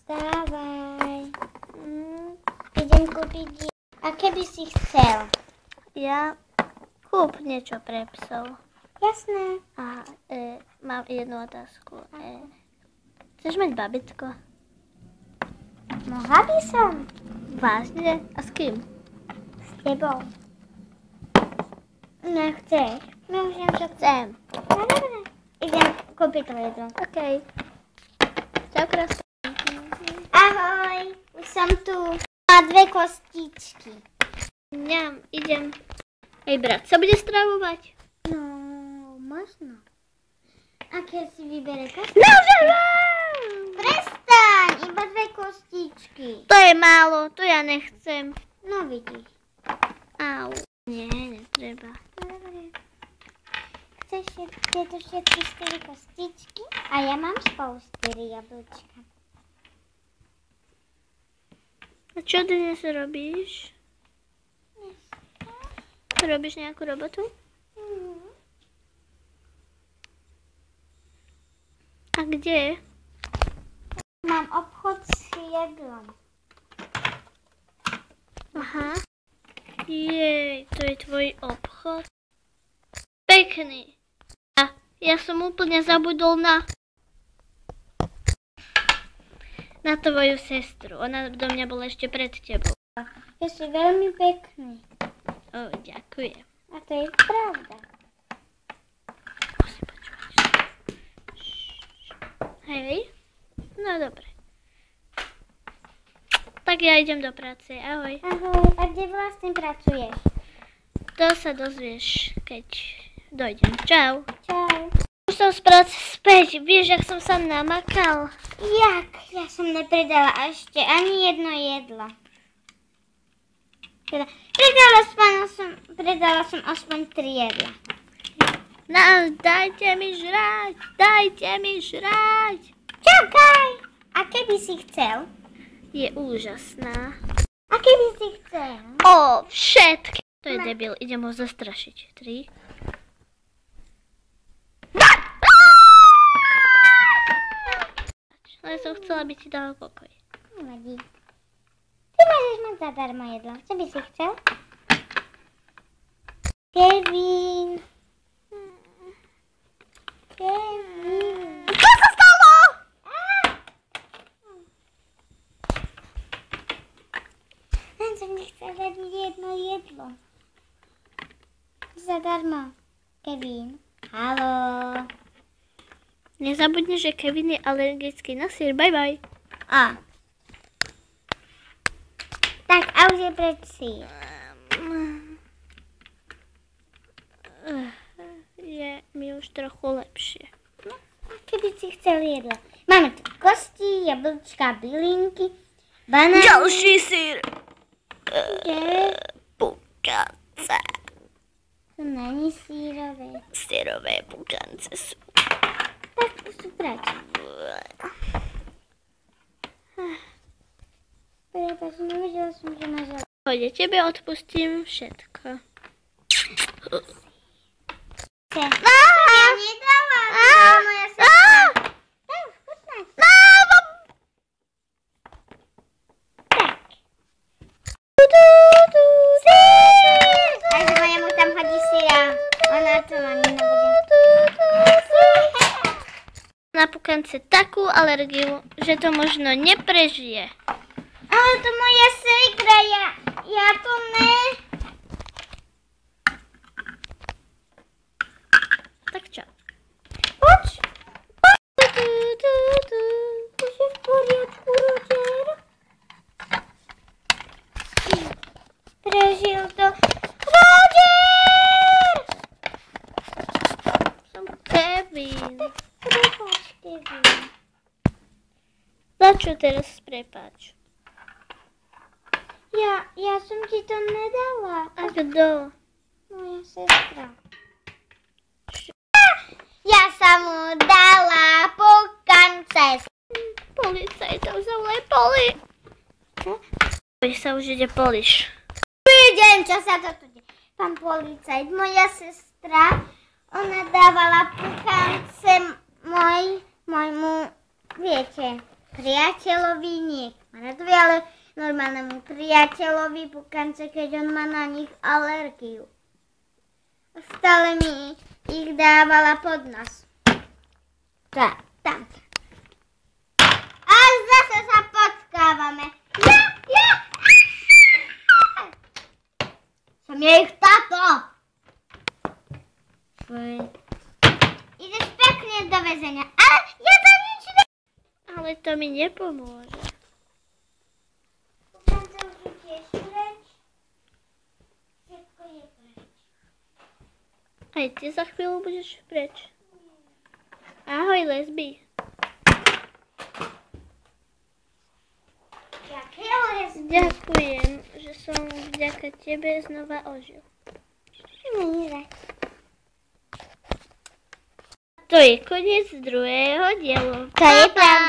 Vstávaj. Idem kúpiť. A keby si chcel? Ja kúp niečo pre psov. Jasné. A mám jednu otázku. Chceš mať babetko? Mohla by som. Vážne? A s kým? S tebou. No chceš? Môžem to Chcem. No dobre. Idem kúpiť to jedlo. OK. Čau, krásne. Ahoj. Už som tu. Má 2 kostičky. Mňam, idem. Hej, brat sa bude stravovať? No, možno. Aké si vybere kostičky? No, Prestaň, iba 2 kostičky. to je málo, to ja nechcem. No vidíš. Au. Nie, netreba. Dobre. Chceš tieto všetky 4 kostičky? A ja mám spolu 4 jablčka. A čo dnes robíš? Robíš nejakú robotu? A kde? Mám obchod s jedlom. Aha. Jej, to je tvoj obchod? Pekný. A ja som úplne zabudol na tvoju sestru. Ona do mňa bola ešte pred tebou. Ja si veľmi pekný. Ďakujem. A to je pravda. Musím počúvať. Hej. No dobre. Tak ja idem do práce. Ahoj. Ahoj, a kde vlastne pracuješ? To sa dozvieš, keď dojdem. Čau. Čau. Už som z práce späť. Vieš, jak som sa namakal? Jak? Ja som nepredala ešte ani jedno jedlo. Teda, predala som aspoň 3 jedla. No, dajte mi žrať. Dajte mi žrať. Čakaj! A keby si chcel? Je úžasná. A keby si chcel? O, všetky. To je debil. Idem ho zastrašiť. 3. Ale som chcela, aby ti dala pokoj. Nevadí. Ty môžeš mať zadarmo jedlo. Čo by si chcel? Kevin. Kevin. Čo sa stalo? Len som nechcel dať jedno jedlo. Zadarmo. Kevin. Haló. Nezabudni, že Kevin je alergický na syr. Bye bye. A. Tak, a už je preč sír. Je mi už trochu lepšie. No, a keby si chcel jedlo. Máme tu kosti, jablčka, bylinky, banány. Ďalší syr. Kde? Pukance. To není sírové. Syrové pukance sú. Tak už sú preč. Prepáč, nevedela som, že máš žalúdok. Pôjde, tebe odpustím všetko. Ja nedávam. Moja sestra. Tak, chutnáš. Tak. Sír! Takže mojemu tam hodí síra. Ona to má nebude. Na pukance takú alergiu, že to možno neprežije. Ale to moja segra, ja to ne. Tak čo? Poď. Už je v poriadku, Roger. Prežil to. Roger! Som Kevin. Prepáč, Kevin. Za čo teraz prepáč? Ja som ti to nedala. A kto? Moja sestra. Ja som mu dala pukance. Policajtov zavolaj poli. Poli sa už ide poliš. Vidím, čo sa to tu deje. Pán policajt, moja sestra, ona dávala pukance môjmu, viete, priateľovi, nie kamarátovi, ale normálnemu priateľovi pukance, keď on má na nich alergiu. Stále mi ich dávala pod nos. Tak, tam. A zase sa potkávame. Ja! Som jej táto. Fuj. Ideš pekne do väzenia, ale ja to nič ne... Ale to mi nepomôže. Pukance už je tiež preč. Všetko je preč. Aj ty za chvíľu budeš preč. Ahoj, lesby. Ďakujem, že som vďaka tebe znova ožil. To je koniec druhého dielu. To je pravda.